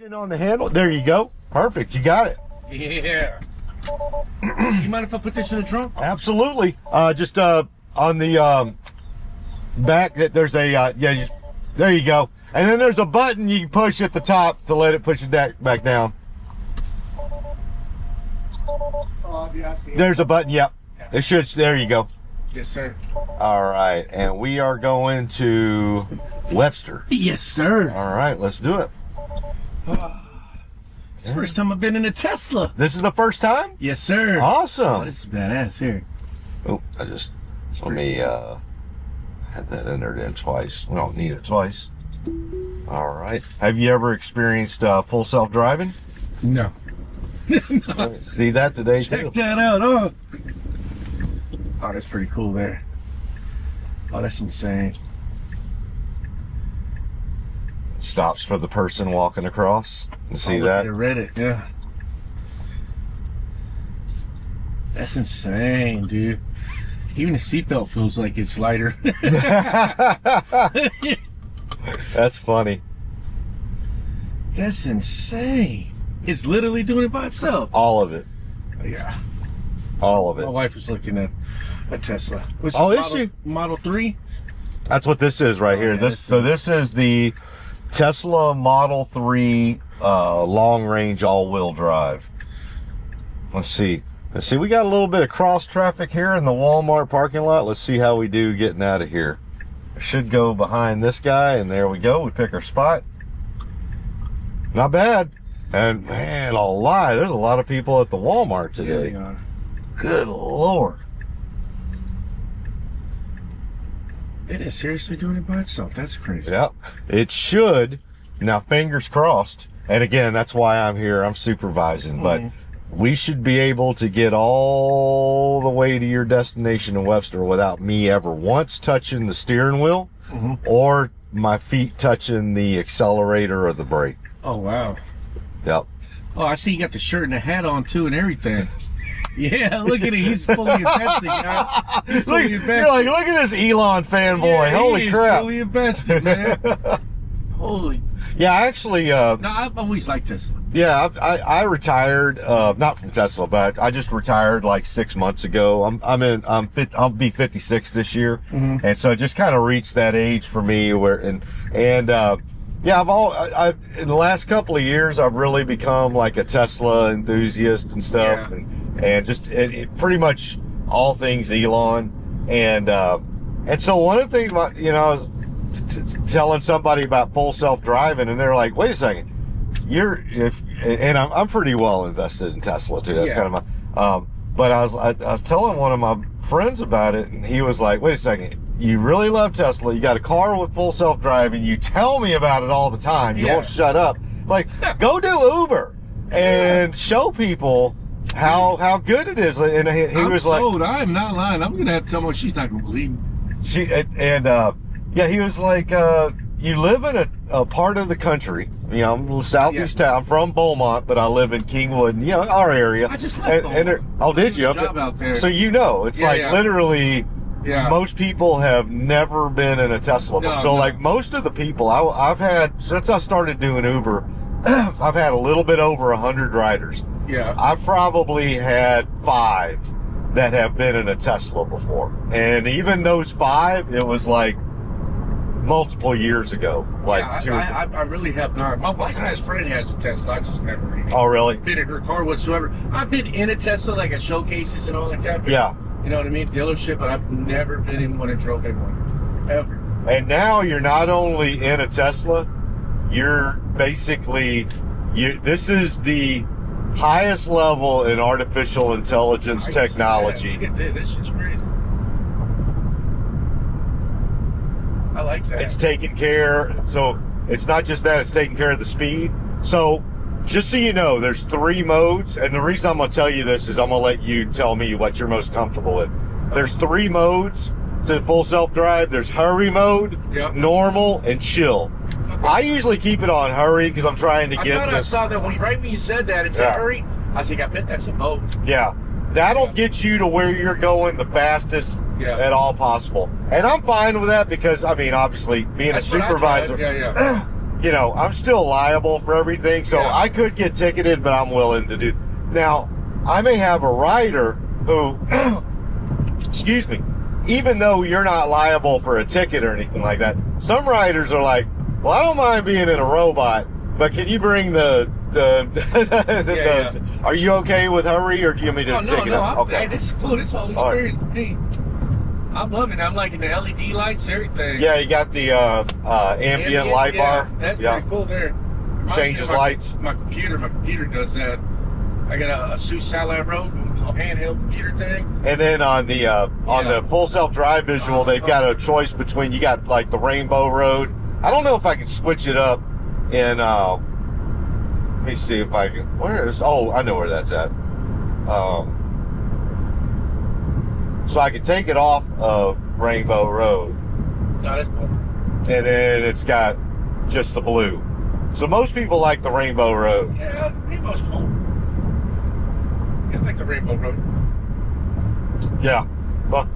On the handle. There you go. Perfect. You got it. Yeah. You mind if I put this in the trunk? Absolutely. Just on the back, there's a just there you go. And then there's a button you can push at the top to let it push it back down. Oh, yeah, I see it. There's a button. Yep. It should. There you go. Yes, sir. All right, and we are going to Webster. Yes, sir. All right, let's do it. It's the first time I've been in a Tesla. This is the first time? Yes, sir. Awesome. Oh, this is badass here. Oh, let me had that entered in twice. We don't need it twice. All right. Have you ever experienced full self-driving? No. No. See that today too. Check that out. Oh, that's pretty cool there. Oh, that's insane. Stops for the person walking across. You see that? that? I read it. Yeah. That's insane, dude. Even the seatbelt feels like it's lighter. That's funny. That's insane. It's literally doing it by itself. All of it. Yeah. All of it. My wife was looking at a Tesla. What's Oh, the is she? Model 3? That's what this is right here. Yeah, So this is the Tesla Model 3 long-range all-wheel drive. Let's see. We got a little bit of cross traffic here in the Walmart parking lot. Let's see how we do getting out of here. I should go behind this guy, and there we go. We pick our spot. Not bad. And man, I'll lie, there's a lot of people at the Walmart today. Yeah, Good Lord. it is seriously doing it by itself. That's crazy. Yep. It should. Now, fingers crossed. And again, that's why I'm here. I'm supervising. But we should be able to get all the way to your destination in Webster without me ever once touching the steering wheel or my feet touching the accelerator or the brake. Oh, wow. Yep. Oh, I see you got the shirt and the hat on, too, and everything. Yeah, look at it. He's fully invested, guy. He's fully invested. You're like, look at this Elon fanboy. Yeah, Holy crap. Fully invested, man. Holy. Yeah, actually. No, I've always liked Tesla. Yeah, I retired, not from Tesla, but I just retired like 6 months ago. I'll be 56 this year. And so just kind of reached that age for me where, yeah, I've in the last couple of years, I've really become like a Tesla enthusiast and stuff. Yeah. And just it pretty much all things Elon. And so one of the things, you know, telling somebody about full self-driving, and they're like, wait a second, I'm pretty well invested in Tesla too. That's kind of my, but I was telling one of my friends about it, and he was like, wait a second, you really love Tesla, you got a car with full self-driving, you tell me about it all the time, you won't shut up. Like, go do Uber and show people how good it is. And he was sold. like, I'm not lying. I'm gonna have to tell her she's not gonna believe me. Yeah, he was like, you live in a part of the country, you know, I'm southeast town. I'm from Beaumont, but I live in Kingwood, you know, our area. I just left oh, did you? Job out there. So you know, it's literally, most people have never been in a Tesla. Like most of the people I've had, since I started doing Uber, I've had a little bit over 100 riders. Yeah. I've probably had 5 that have been in a Tesla before. And even those 5, it was like multiple years ago. Like I really have not. My wife's best friend has a Tesla. I just never been in her car whatsoever. I've been in a Tesla, like at showcases and all like that. Yeah. You know what I mean? Dealership, but I've never been in one and drove in one. Ever. And now you're not only in a Tesla, you're basically, this is the highest level in artificial intelligence technology. Look at this. This shit's crazy. I like that. It's taking care, so it's not just that, it's taking care of the speed. So just so you know, there's 3 modes, and the reason I'm going to tell you this is I'm going to let you tell me what you're most comfortable with. There's 3 modes to full self-drive. There's hurry mode, normal, and chill. Okay. I usually keep it on hurry because I'm trying to get to... I saw that right when you said that, it said hurry. I was like, I bet that's a mode. Yeah. That'll get you to where you're going the fastest at all possible. And I'm fine with that because, I mean, obviously, being a supervisor, you know, I'm still liable for everything, so Yeah. I could get ticketed, but I'm willing to do. Now, I may have a rider who, excuse me, even though you're not liable for a ticket or anything like that, some riders are like, well, I don't mind being in a robot, but can you bring are you okay with hurry, or do you want me to take it up? Hey, this is cool. This whole experience for me. I'm loving it. I'm liking the LED lights, everything. Yeah, you got the ambient light bar. That's pretty cool there. Changes lights. My computer does that. I got a Sioux Satellite Road, little handheld computer thing. And then on the full self-drive visual, they've got a choice between, you got like the Rainbow Road. I don't know if I can switch it up in, let me see if I can, I know where that's at. So I can take it off of Rainbow Road. No, that's cool. And then it's got just the blue. So most people like the Rainbow Road. Yeah, Rainbow's cool. I like the Rainbow Road. Yeah. Well,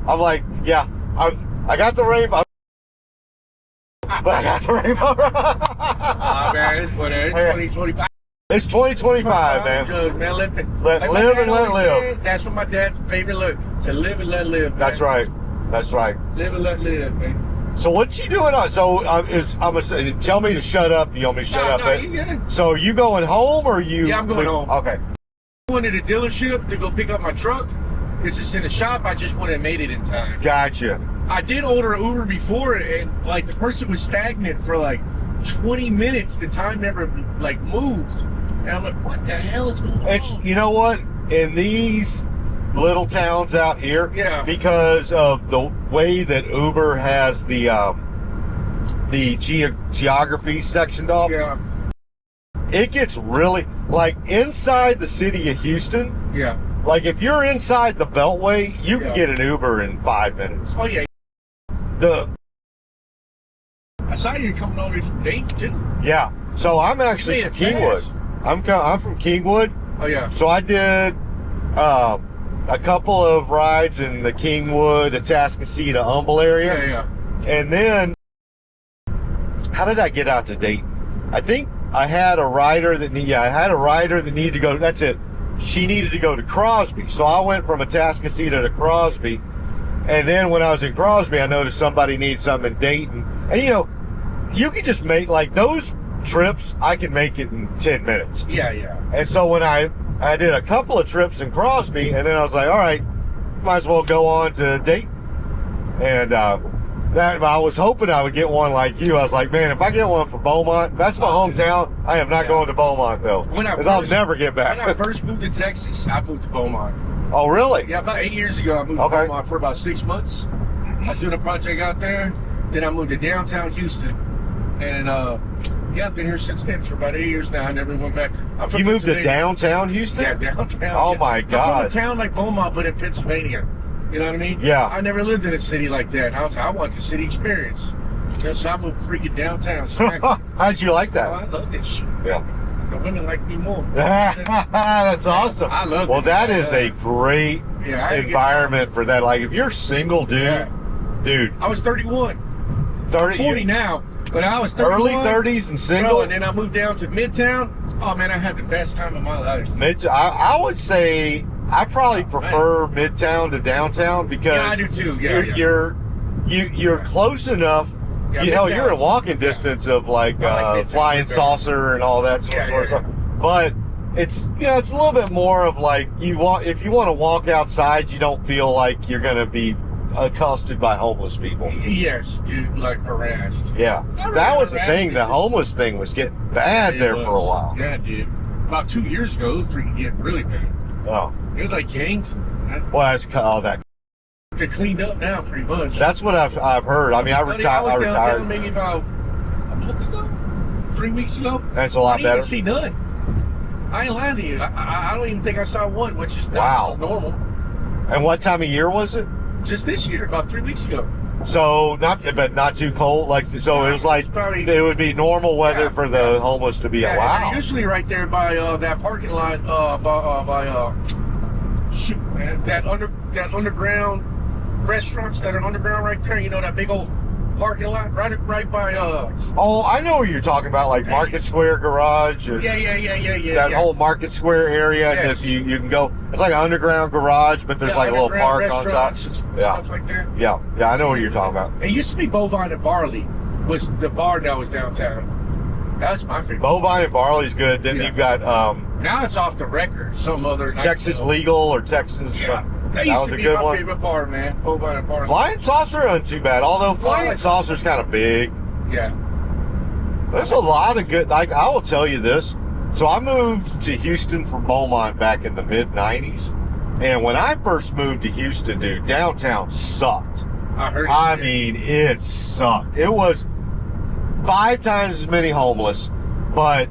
I'm like, yeah, I got the Rainbow. But I got the Rainbow Road. Man, it's 2025. It's 2025, man. Man, Let live and let live. Said, that's what my dad's favorite look. To live and let live. Man. That's right. That's right. Live and let live, man. So what you doing on? So tell me to shut up. You want me to shut up? No, you good. So you going home or you? Yeah, I'm going home. Okay. I went to the dealership to go pick up my truck because it's in the shop. I just wouldn't have made it in time. Gotcha. I did order an Uber before, and like the person was stagnant for like 20 minutes. The time never like moved, and I'm like, what the hell is going on? You know what? In these little towns out here, yeah, because of the way that Uber has the geography sectioned off, yeah, it gets really like inside the city of Houston. Yeah. Like if you're inside the Beltway, you can get an Uber in 5 minutes. Oh yeah. I saw you coming over from Dayton too. Yeah. So I'm actually from Kingwood. I'm from Kingwood. Oh yeah. So I did a couple of rides in the Kingwood, Atascocita, Humble area. Yeah, yeah. And then, how did I get out to Dayton? I think I had a rider that needed to go. That's it. She needed to go to Crosby. So I went from Atascocita to Crosby. And then when I was in Crosby, I noticed somebody needs something in Dayton. And you know, you can just make like those trips, I can make it in 10 minutes. Yeah, yeah. And so when I did a couple of trips in Crosby, and then I was like, all right, might as well go on to Dayton. And that I was hoping I would get one like you. I was like, man, if I get one for Beaumont, that's my hometown. I am not going to Beaumont though, because I'll never get back. When I first moved to Texas, I moved to Beaumont. Oh, really? Yeah, about 8 years ago, I moved to Beaumont for about 6 months. I was doing a project out there. Then I moved to downtown Houston. And yeah, I've been here since then for about 8 years now. I never went back. You moved to downtown Houston? Yeah, downtown. Oh my God. I'm from a town like Beaumont, but in Pennsylvania. You know what I mean? Yeah. I never lived in a city like that. I want the city experience. You know, so I moved freaking downtown. How'd you like that? Oh, I love this shit. Yeah. The women like me more. That's awesome. I love it. Well, that is a great environment for that. Like, if you're single, dude. I was 31. 40 now, but I was 31. Early 30s and single. Bro, and then I moved down to Midtown. Oh, man, I had the best time of my life. I would say I probably prefer Midtown to downtown because I do too. You're close enough. Yeah, You're in walking distance of like Flying Saucer and all that sort of stuff. But it's it's a little bit more of like if you want to walk outside, you don't feel like you're gonna be accosted by homeless people. Yes, dude, like harassed. Yeah, that was the thing. The homeless thing was getting bad there for a while. Yeah, dude. About 2 years ago, it was freaking getting really bad. Oh, it was like gangs. Well, that's all that. They're cleaned up now, pretty much. That's what I've heard. I mean, I retired maybe about a month ago, 3 weeks ago. That's a lot better. I didn't see none. I ain't lying to you. I don't even think I saw one, which is not normal. And what time of year was it? Just this year, about 3 weeks ago. So not too cold. Like it was like it would be normal weather for the homeless to be. Wow. Usually right there by that parking lot shoot, man, that underground restaurants that are underground right there. You know that big old parking lot, right by Oh, I know what you're talking about, like Market Square Garage. Yeah. That whole Market Square area. Yes. That you can go. It's like an underground garage, but there's like a little park on top. Stuff like that. Yeah, I know what you're talking about. It used to be Bovine and Barley was the bar that was downtown. That's my favorite. Bovine and Barley's good. Then you've got now it's off the record. Some other Texas Legal or Texas. Yeah. That was used to a be good my one. favorite bar, man. Bovine and Barley. Flying Saucer isn't too bad, although Flying Saucer's kind of big. Yeah. There's a lot of good, like, I will tell you this. So I moved to Houston from Beaumont back in the mid-90s. And when I first moved to Houston, dude, downtown sucked. I mean, it sucked. It was 5 times as many homeless, but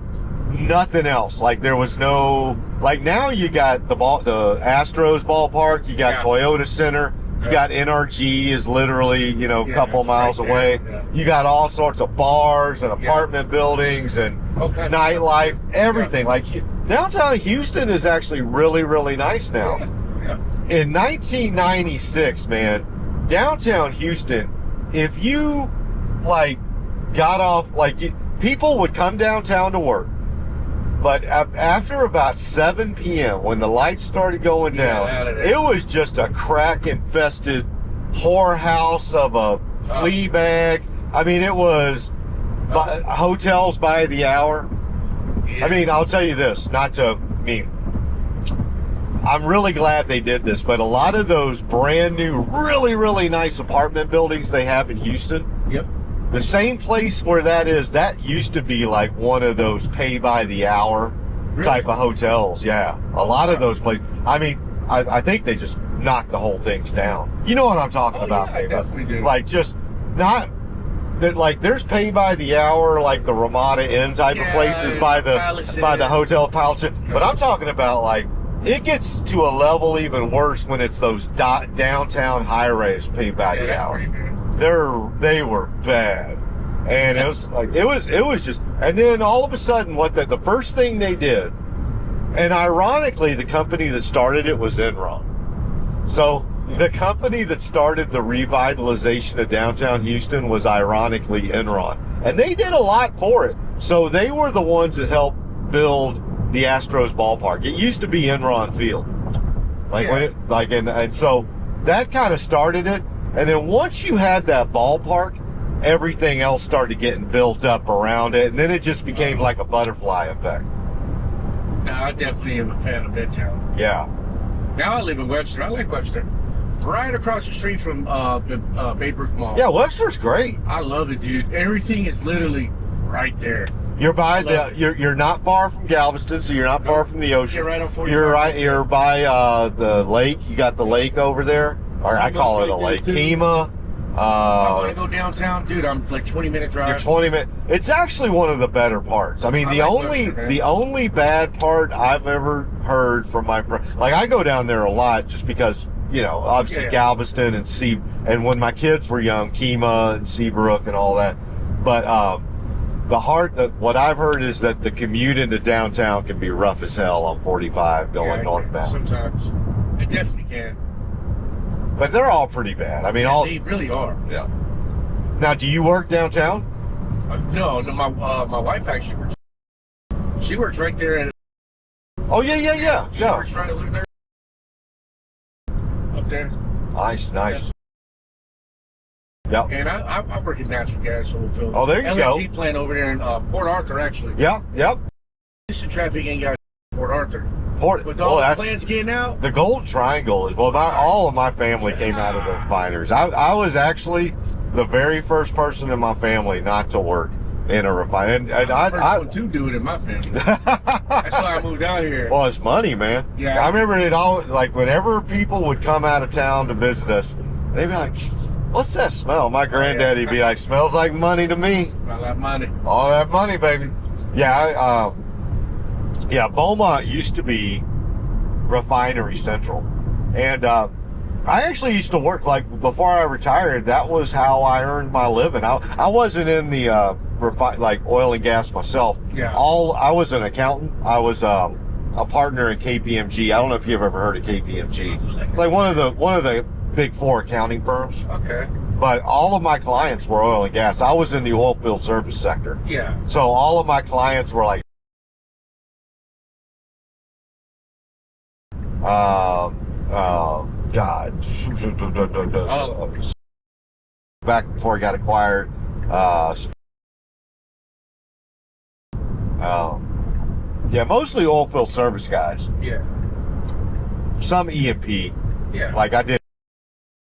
nothing else. Like, there was no, like, now you got the Astros ballpark, you got Toyota Center, you got NRG is literally, a couple miles away. Yeah. You got all sorts of bars and apartment buildings and nightlife, everything. Like, downtown Houston is actually really, really nice now. In 1996, man, downtown Houston, if you, like, got off, like, people would come downtown to work. But after about 7 p.m., when the lights started going down, it was just a crack-infested whorehouse of a flea bag. I mean, it was hotels by the hour. I mean, I'll tell you this, I'm really glad they did this, but a lot of those brand new, really, really nice apartment buildings they have in Houston, the same place where that is, that used to be like one of those pay by the hour type of hotels. Yeah. A lot of those places. I mean, I think they just knocked the whole things down. You know what I'm talking about? Yeah, I definitely do. Like, just not that, like, there's pay by the hour, like the Ramada Inn type of places by the Hotel Palace. But I'm talking about, like, it gets to a level even worse when it's those downtown high-rise pay by the hour. They were bad, and it was like it was just. And then all of a sudden, the first thing they did, and ironically, the company that started it was Enron. So the company that started the revitalization of downtown Houston was ironically Enron, and they did a lot for it. So they were the ones that helped build the Astros ballpark. It used to be Enron Field, and so that kind of started it. And then once you had that ballpark, everything else started getting built up around it, and then it just became like a butterfly effect. No, I definitely am a fan of Midtown. Yeah. Now I live in Webster. I like Webster. Right across the street from the Bay Brook Mall. Yeah, Webster's great. I love it, dude. Everything is literally right there. You're by you're not far from Galveston, so you're not far from the ocean. You're right on 45. You're by the lake. You got the lake over there. Or I call it a lake. Kima. I want to go downtown, dude. I'm like 20-minute drive. You're 20 minutes. It's actually one of the better parts. I mean, the only bad part I've ever heard from my friend, like, I go down there a lot just because, obviously Galveston and when my kids were young, Kima and Seabrook and all that. But what I've heard is that the commute into downtown can be rough as hell on 45 going northbound. Sometimes it definitely can. But they're all pretty bad. I mean, they really are. Yeah. Now, do you work downtown? No. My wife actually works. She works right there. Oh yeah. She works right over there. Up there. Nice. Yep. And I work in natural gas oilfield. Oh, there you go. LNG plant over there in Port Arthur, actually. Yeah. Yep. Houston traffic ain't got Port Arthur. With all the plants getting out? The Golden Triangle is, all of my family came out of the refineries. I was actually the very first person in my family not to work in a refinery. And I'm the first one to do it in my family. That's why I moved out here. Well, it's money, man. Yeah. I remember it all, like, whenever people would come out of town to visit us, they'd be like, what's that smell? My granddaddy'd be like, smells like money to me. All that money. All that money, baby. Yeah, Beaumont used to be Refinery Central. And I actually used to work, like, before I retired, that was how I earned my living. I wasn't in the oil and gas myself. Yeah. I was an accountant. I was a partner in KPMG. I don't know if you've ever heard of KPMG. It's like one of the big 4 accounting firms. Okay. but all of my clients were oil and gas. I was in the oil field service sector. Yeah. So all of my clients were like, God. Back before he got acquired. Yeah, mostly oil field service guys. Yeah. Some E&P. Yeah. Like I did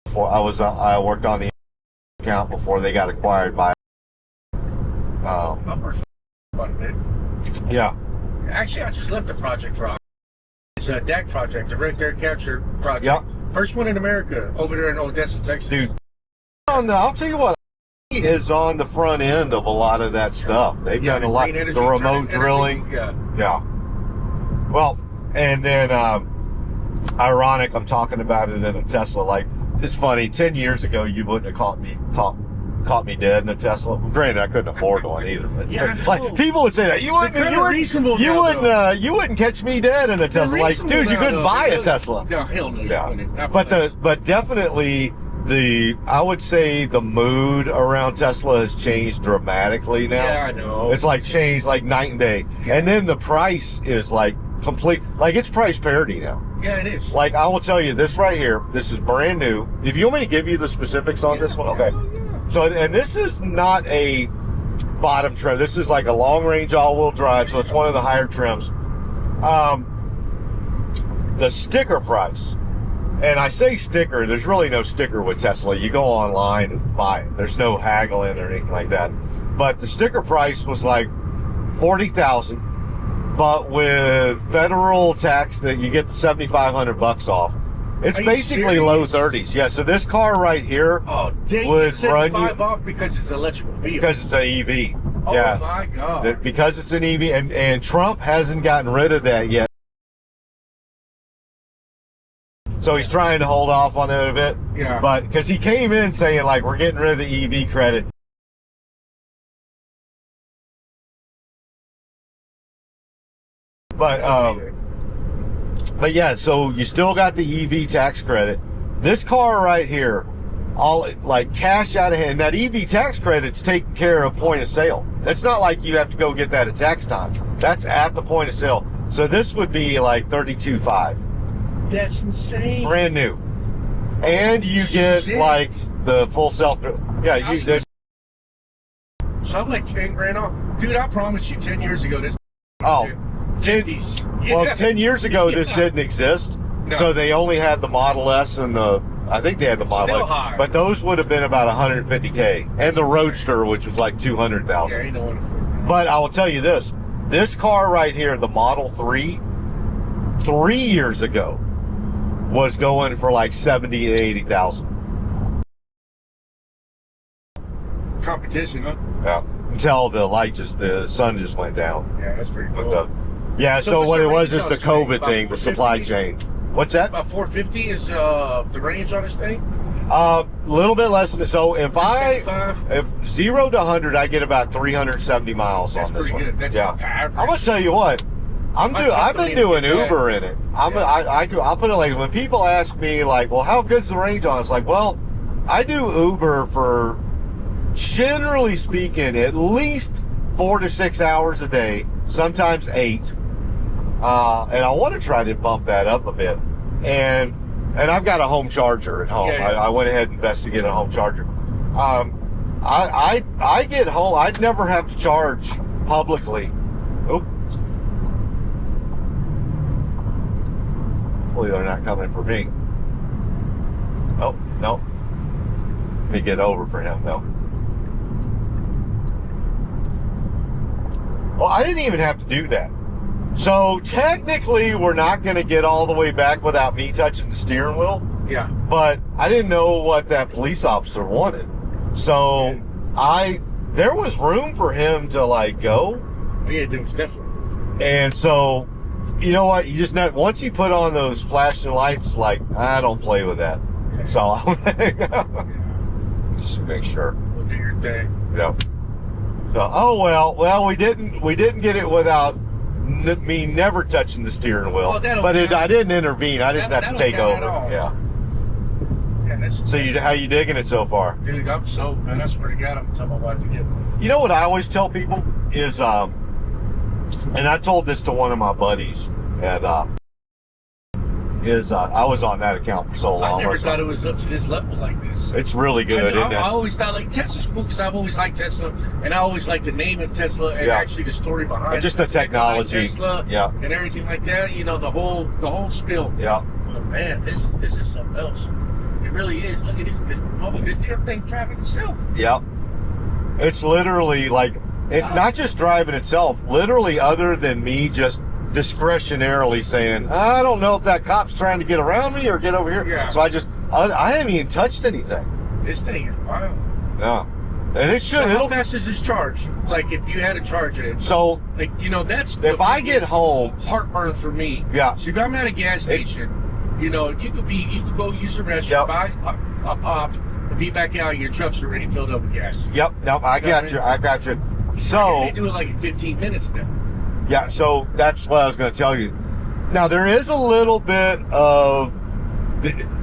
before. I worked on the account before they got acquired by. I've worked for quite a bit. Yeah. Actually, I just left the project for. It's a DAC project, direct air capture project. Yeah. First one in America, over there in Odessa, Texas. Dude, I'll tell you what, he is on the front end of a lot of that stuff. They've done a lot, energy, the remote drilling. Yeah. Yeah. Well, and then, ironic, I'm talking about it in a Tesla. Like, it's funny, 10 years ago, you wouldn't have caught me dead in a Tesla. Granted, I couldn't afford one either. But Yeah, like, people would say that you wouldn't catch me dead in a Tesla. Like, dude, you couldn't buy a Tesla. No, hell no. Yeah. But definitely I would say the mood around Tesla has changed dramatically now. Yeah, I know. It's like changed like night and day. And then the price is like it's price parity now. Yeah, it is. Like, I will tell you this right here. This is brand new. If you want me to give you the specifics on this one, okay. Yeah. So, and this is not a bottom trim. This is like a long range all-wheel drive. So it's one of the higher trims. The sticker price, and I say sticker, there's really no sticker with Tesla. You go online and buy it. There's no haggling or anything like that. But the sticker price was like $40,000. But with federal tax, that you get the $7,500 off. It's basically low 30s. Yeah. So this car right here would run you off because it's an electrical vehicle. Because it's an EV. Oh yeah. My God. Because it's an EV, and Trump hasn't gotten rid of that yet. So he's trying to hold off on that a bit. Yeah. But because he came in saying like we're getting rid of the EV credit. But yeah, so you still got the EV tax credit. This car right here, all like cash out of hand. That EV tax credit's taken care of point of sale. It's not like you have to go get that at tax time. That's at the point of sale. So this would be like $32,500. That's insane. Brand new. And you get like the full self. Yeah, you. So I'm like 10 grand off. Dude, I promise you 10 years ago this. Oh. 50s. Well, 10 years ago, this didn't exist. No. So they only had the Model S and I think they had the Model Still S. high. But those would have been about $150K. And the Roadster, which was like $200,000. Yeah, ain't no one. But I will tell you this. This car right here, the Model 3, 3 years ago, was going for like $70,000 to $80,000. Competition, huh? Yeah. Until the sun just went down. Yeah, that's pretty cool. So what it was is the COVID thing, the supply chain. What's that? About 450 is the range on this thing? A little bit less than so. If 75? 0 to 100, I get about 370 miles on this one. That's pretty good. That's average. I'm gonna tell you what. I've been doing Uber in it. I'll put it like, when people ask me like, well, how good's the range on it? It's like, well, I do Uber for, generally speaking, at least 4 to 6 hours a day, sometimes 8. And I want to try to bump that up a bit. And I've got a home charger at home. Yeah. I went ahead and investigated a home charger. I get home, I'd never have to charge publicly. Oh. Hopefully they're not coming for me. Oh, no. Let me get over for him, though. Well, I didn't even have to do that. So technically, we're not going to get all the way back without me touching the steering wheel. Yeah. But I didn't know what that police officer wanted. So there was room for him to like go. Yeah, there was definitely. And so, you know what? You just know, once you put on those flashing lights, like, I don't play with that. Yeah. So just make sure. We'll do your thing. Yep. So, well, we didn't get it without me never touching the steering wheel. Oh, but I didn't intervene. I didn't have to take over. Yeah, man. So how you digging it so far? Dude, I'm soaked, man. I swear to God, I'm gonna tell my wife to get one. You know what I always tell people is, and I told this to one of my buddies, and I was on that account for so long. I never thought it was up to this level like this. It's really good. I always thought like Tesla's cool because I've always liked Tesla, and I always liked the name of Tesla and actually the story behind and just the technology, Tesla, and everything like that. You know, the whole spill. Yeah. But man, this is something else. It really is. Look at this damn thing driving itself. Yep. It's literally like not just driving itself. Literally, other than me just discretionarily saying, I don't know if that cop's trying to get around me or get over here. Yeah. So I haven't even touched anything. This thing is wild. Yeah. And it should. So how fast is this charge? Like if you had to charge it. So like that's if I get home, heartburn for me. Yeah. So if I'm at a gas station, you know, you could go use a restroom, buy a pop, and be back out. Your truck's already filled up with gas. Yep. No, I got you. So they do it like in 15 minutes now. Yeah, so that's what I was going to tell you. Now, there is a little bit of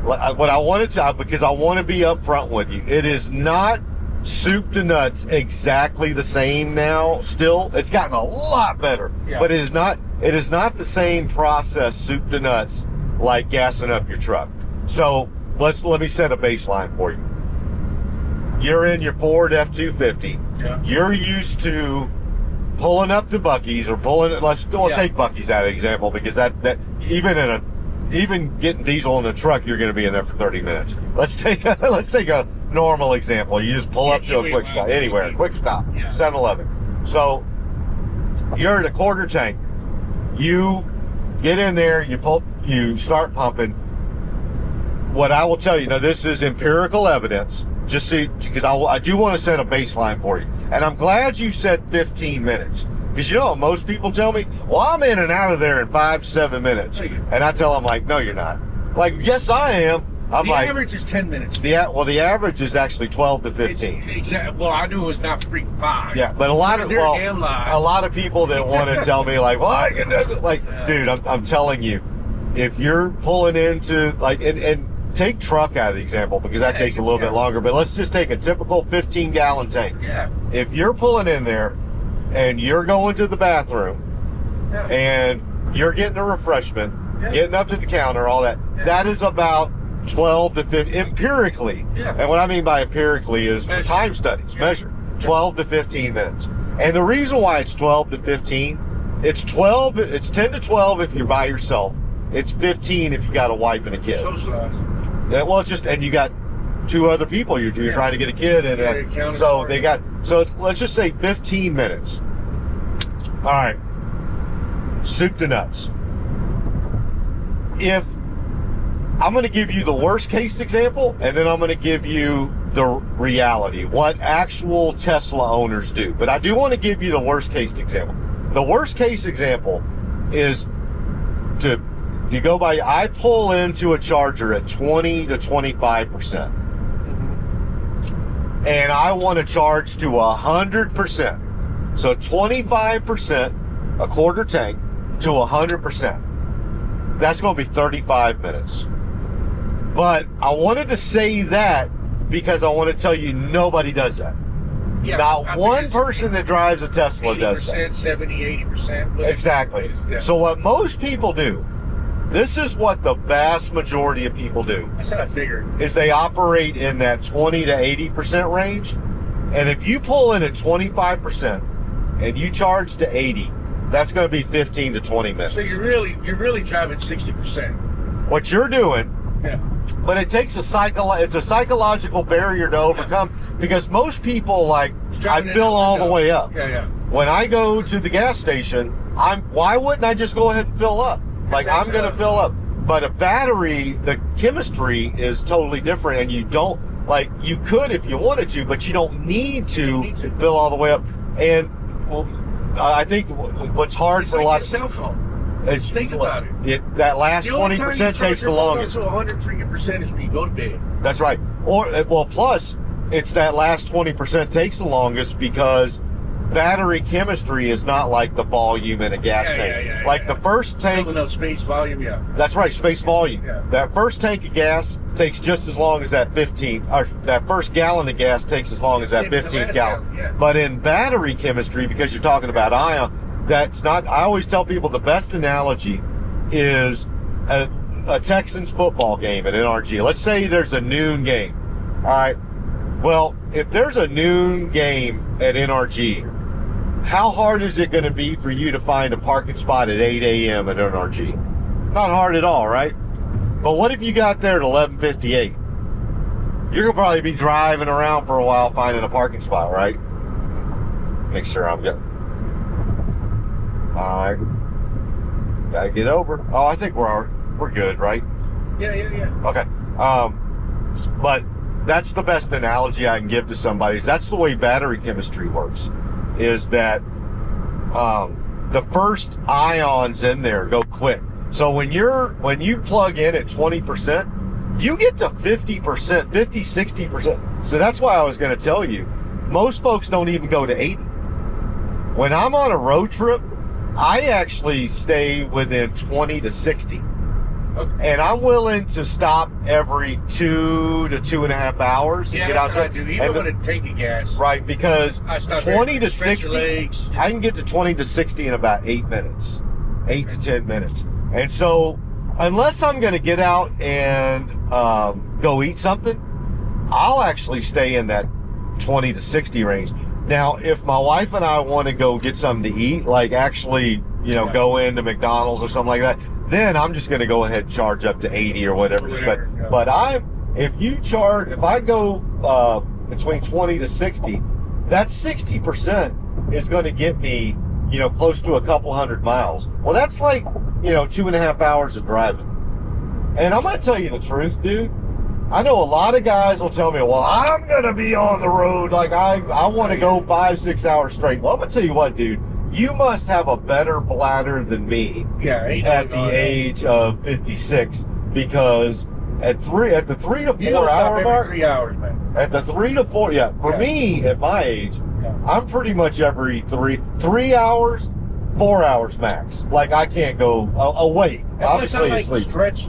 what I wanted to, because I want to be upfront with you. It is not soup to nuts exactly the same now. Still, it's gotten a lot better, but it is not the same process, soup to nuts, like gassing up your truck. So let me set a baseline for you. You're in your Ford F-250. Yeah. You're used to pulling up to Buc-ee's or take Buc-ee's out of example, because that even getting diesel in the truck, you're going to be in there for 30 minutes. Let's take a normal example. You just pull up to a quick stop, anywhere, quick stop, 7-Eleven. So you're at a quarter tank. You get in there, you start pumping. What I will tell you, now this is empirical evidence, just see, because I do want to set a baseline for you. And I'm glad you said 15 minutes. Because you know, most people tell me, well, I'm in and out of there in 5 to 7 minutes. And I tell them, like, no, you're not. Like, yes, I am. I'm the average is 10 minutes. The average is actually 12 to 15. Exactly. Well, I knew it was not freaking 5. Yeah, but a lot of people that want to tell me, like, well, I can do it. Like, dude, I'm telling you, if you're pulling into, like, and take truck out of the example, because that takes a little bit longer, but let's just take a typical 15-gallon tank. Yeah. If you're pulling in there and you're going to the bathroom and you're getting a refreshment, getting up to the counter, all that, that is about 12 to 15, empirically. Yeah. And what I mean by empirically is time studies, measured, 12 to 15 minutes. And the reason why it's 12 to 15, it's 10 to 12 if you're by yourself. It's 15 if you got a wife and a kid. Socialized. Well, it's just, and you got 2 other people you're trying to get a kid in. So let's just say 15 minutes. All right. Soup to nuts. If I'm going to give you the worst case example, and then I'm going to give you the reality, what actual Tesla owners do. But I do want to give you the worst case example. The worst case example is you go by, I pull into a charger at 20 to 25%. And I want to charge to 100%. So 25%, a quarter tank, to 100%. That's going to be 35 minutes. But I wanted to say that because I want to tell you nobody does that. Yeah, not one person that drives a Tesla does that. 70, 80%. Exactly. So what most people do, this is what the vast majority of people do. That's what I figured. Is they operate in that 20 to 80% range. And if you pull in at 25% and you charge to 80, that's going to be 15 to 20 minutes. So you're really driving 60%. What you're doing, but it takes it's a psychological barrier to overcome, because most people, like, I fill all the way up. When I go to the gas station, why wouldn't I just go ahead and fill up? Like, I'm going to fill up. But a battery, the chemistry is totally different, and you don't, like, you could if you wanted to, but you don't need to fill all the way up. And I think what's hard for a lot of cell phone. Think about it. That last 20% takes the longest. To 100% is when you go to bed. That's right. Or, well, plus, it's that last 20% takes the longest because battery chemistry is not like the volume in a gas tank. Like the first tank, no space volume, that's right, space volume. Yeah. That first tank of gas takes just as long as that 15th, or that first gallon of gas takes as long as that 15th gallon. Yeah. But in battery chemistry, because you're talking about ion, that's not. I always tell people the best analogy is a Texans football game at NRG. Let's say there's a noon game. All right. Well, if there's a noon game at NRG, how hard is it going to be for you to find a parking spot at 8 a.m. at NRG? Not hard at all, right? But what if you got there at 11:58? You're going to probably be driving around for a while finding a parking spot, right? Make sure I'm good. All right. Gotta get over. Oh, I think we're good, right? Yeah. Okay. But that's the best analogy I can give to somebody. That's the way battery chemistry works. Is that the first ions in there go quick. So when you plug in at 20%, you get to 50%, 50, 60%. So that's why I was going to tell you, most folks don't even go to 80. When I'm on a road trip, I actually stay within 20 to 60. Okay. And I'm willing to stop every 2 to 2.5 hours. Yeah, get that's out what I do. Even when I take a gas. Right, because 20 to 60, legs. I can get to 20 to 60 in about 8 minutes, 8 to 10 minutes. And so, unless I'm going to get out and go eat something, I'll actually stay in that 20 to 60 range. Now, if my wife and I want to go get something to eat, like actually, go into McDonald's or something like that, then I'm just going to go ahead and charge up to 80 or whatever. But if I go between 20 to 60, that 60% is going to get me, close to a couple hundred miles. Well, that's like, 2.5 hours of driving. And I'm going to tell you the truth, dude. I know a lot of guys will tell me, well, I'm going to be on the road. Like I want to go 5-6 hours straight. Well, I'm going to tell you what, dude. You must have a better bladder than me at the age of 56, because at the 3 to 4 hour mark, 3 hours, man. At the 3 to 4, for me at my age, I'm pretty much every 3 hours, 4 hours max. Like I can't go awake. Obviously, I like stretch.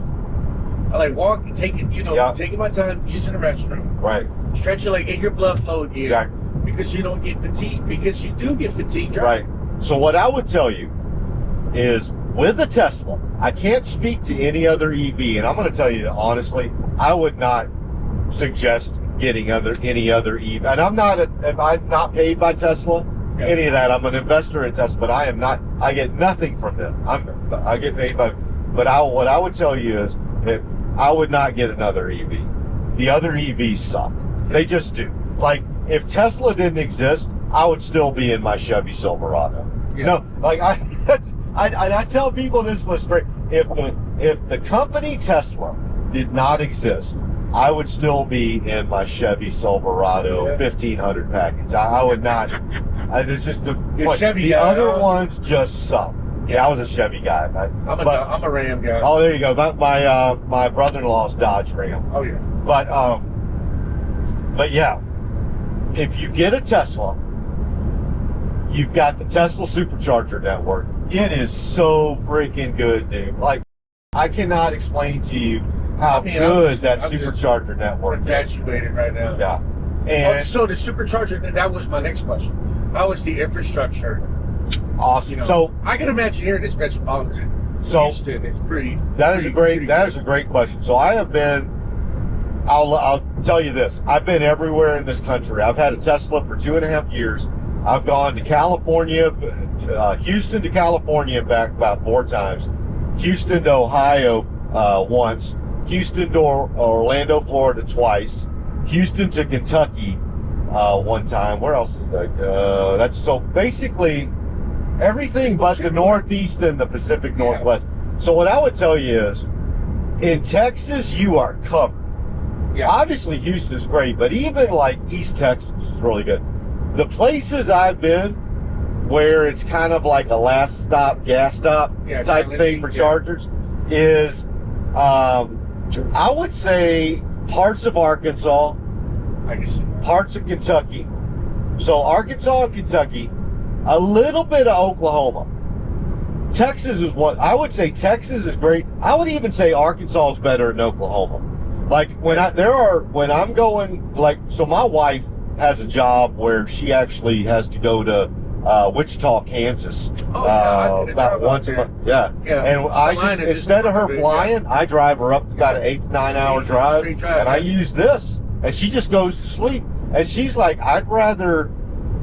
I like walking, taking my time, using the restroom. Right. Stretch your leg, get your blood flow again. Exactly. Because you don't get fatigued. Because you do get fatigued, right? Right. So what I would tell you is, with a Tesla, I can't speak to any other EV, and I'm going to tell you honestly, I would not suggest getting any other EV. And I'm not paid by Tesla, any of that. I'm an investor in Tesla, but I am not. I get nothing from them. I get paid by. But what I would tell you is, I would not get another EV. The other EVs suck. They just do. Like if Tesla didn't exist, I would still be in my Chevy Silverado. No, like I tell people this was straight. If the company Tesla did not exist, I would still be in my Chevy Silverado 1500 package. I would not. It's just the other ones just suck. Yeah, I was a Chevy guy. I'm a Ram guy. Oh, there you go. My brother-in-law's Dodge Ram. Oh yeah. But yeah, if you get a Tesla, you've got the Tesla supercharger network. It is so freaking good, dude. Like, I cannot explain to you how good that supercharger network is. Infatuated right now. Yeah. And so the supercharger, that was my next question. How is the infrastructure? Awesome. So I can imagine here in this metropolitan Houston, it's pretty. That is a great question. So I have been. I'll tell you this. I've been everywhere in this country. I've had a Tesla for 2.5 years. I've gone to California, Houston to California and back about 4 times. Houston to Ohio once. Houston to Orlando, Florida twice. Houston to Kentucky one time. Where else is that? That's so basically everything but the Northeast and the Pacific Northwest. So what I would tell you is, in Texas, you are covered. Yeah. Obviously, Houston's great, but even like East Texas is really good. The places I've been where it's kind of like a last stop, gas stop type thing for chargers is, I would say parts of Arkansas, parts of Kentucky. So Arkansas and Kentucky, a little bit of Oklahoma. Texas is what I would say. Texas is great. I would even say Arkansas is better than Oklahoma. Like when I'm going, like, so my wife has a job where she actually has to go to Wichita, Kansas, about once a month. Yeah. And I just, instead of her flying, I drive her up about an 8 to 9 hour drive, and I use this, and she just goes to sleep. And she's like, I'd rather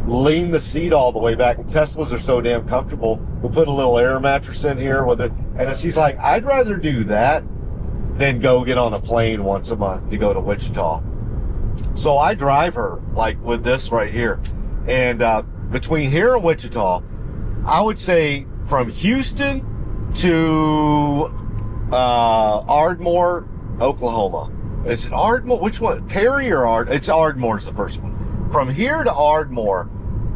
lean the seat all the way back, and Teslas are so damn comfortable. We put a little air mattress in here with it, and she's like, I'd rather do that than go get on a plane once a month to go to Wichita. So I drive her like with this right here, and between here and Wichita, I would say from Houston to Ardmore, Oklahoma. Is it Ardmore? Which one? Perry or Ard? It's Ardmore's the first one. From here to Ardmore,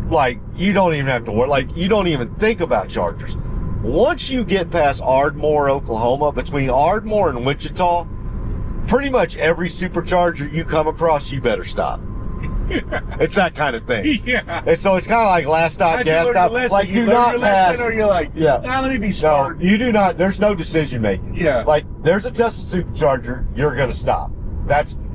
like, you don't even have to worry. Like, you don't even think about chargers. Once you get past Ardmore, Oklahoma, between Ardmore and Wichita, pretty much every supercharger you come across, you better stop. It's that kind of thing. Yeah. And so it's kind of like last stop, gas stop. Like, do not pass. Or you're like, yeah. Now let me be smart. No, you do not. There's no decision making. Yeah. Like, there's a Tesla supercharger, you're going to stop.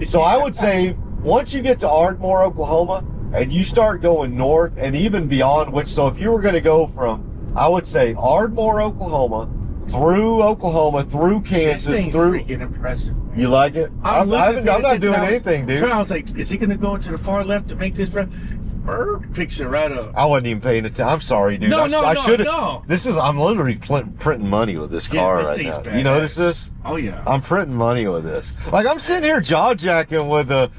So I would say, once you get to Ardmore, Oklahoma, and you start going north and even beyond, so if you were going to go from, I would say, Ardmore, Oklahoma, through Kansas, this thing's through. Freaking impressive. You like it? I'm not doing anything, dude. I was like, is he going to go to the far left to make this? Picks it right up. I wasn't even paying attention. I'm sorry, dude. I should have. No. I'm literally printing money with this car right now. You notice this? Oh yeah. I'm printing money with this. Like, I'm sitting here jaw jacking with the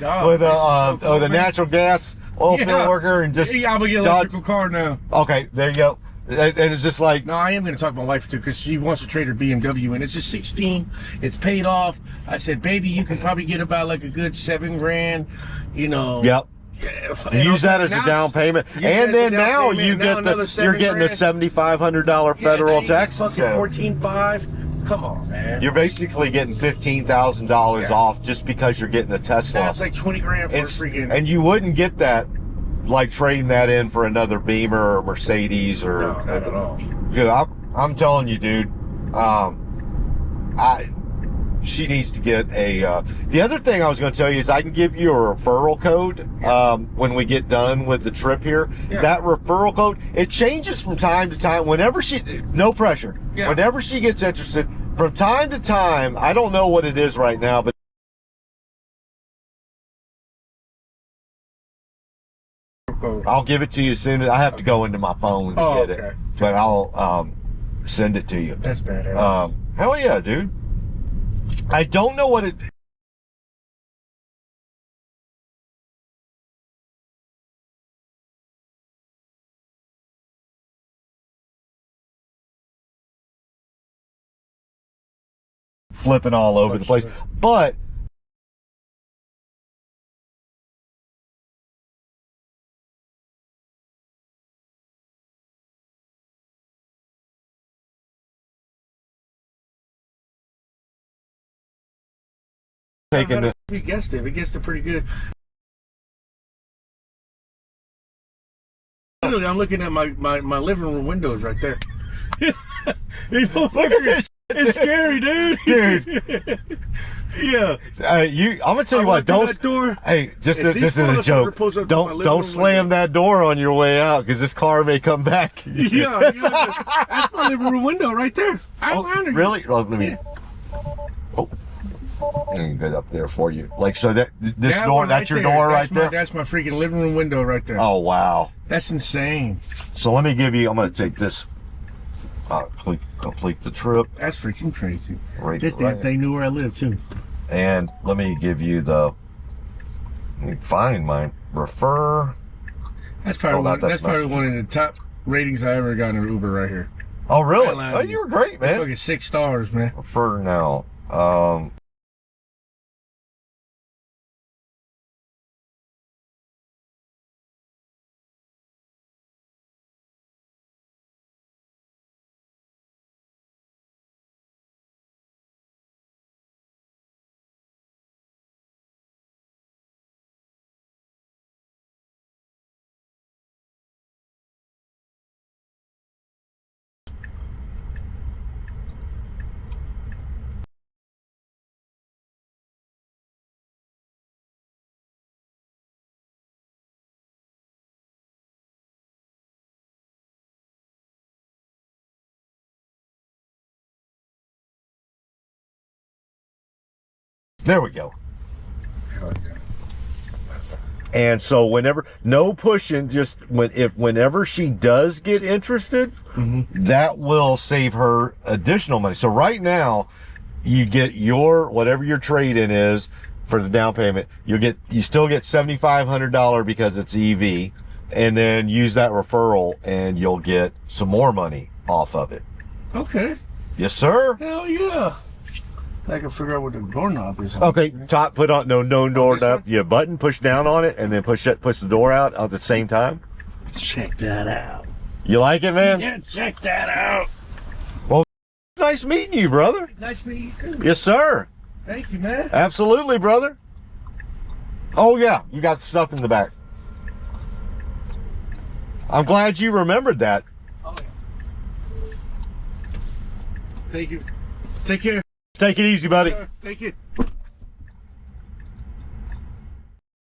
natural gas oil field worker and just. Yeah, I'm gonna get an electrical car now. Okay, there you go. And it's just like. No, I am going to talk to my wife too, because she wants to trade her BMW, and it's a 16. It's paid off. I said, baby, you can probably get about like a good $7,000. You know. Yep. Use that as a down payment, and then now you get you're getting a $7,500 federal tax incentive. 14.5. Come on, man. You're basically getting $15,000 off just because you're getting a Tesla. That's like 20 grand for a freaking. And you wouldn't get that, like, trading that in for another Beamer or Mercedes or. No, not at all. Dude, I'm telling you, dude. She needs to get a. The other thing I was going to tell you is I can give you a referral code when we get done with the trip here. Yeah. That referral code, it changes from time to time. Whenever no pressure. Yeah. Whenever she gets interested, from time to time, I don't know what it is right now, but I'll give it to you as soon as I have to go into my phone to get it. But I'll send it to you. That's badass. Hell yeah, dude. I don't know what it. Flipping all over the place, but. We guessed it. We guessed it pretty good. Literally, I'm looking at my living room windows right there. Look at this. It's scary, dude. Dude. Yeah. I'm gonna tell you what. Don't. Hey, this is a joke. Don't slam that door on your way out, because this car may come back. Yeah. That's my living room window right there. Really? Let me. Oh. I'm gonna get up there for you. Like, so that this door, that's your door right there? That's my freaking living room window right there. Oh, wow. That's insane. So let me give you, I'm gonna take this, complete the trip. That's freaking crazy. This damn thing knew where I live too. And let me give you let me find mine. Refer. That's probably one of the top ratings I ever got in an Uber right here. Oh, really? Oh, you were great, man. That's fucking 6 stars, man. Refer now. There we go. And so whenever, no pushing, just whenever she does get interested, that will save her additional money. So right now, you get whatever your trade-in is for the down payment. You still get $7,500 because it's EV, and then use that referral, and you'll get some more money off of it. Okay. Yes, sir. Hell yeah. I can figure out what the doorknob is. Okay, top, put on no doorknob. Yeah, button, push down on it, and then push the door out at the same time. Check that out. You like it, man? Yeah, check that out. Well, nice meeting you, brother. Nice meeting you too. Yes, sir. Thank you, man. Absolutely, brother. Oh yeah, you got stuff in the back. I'm glad you remembered that. Oh, yeah. Thank you. Take care. Take it easy, buddy. Thank you.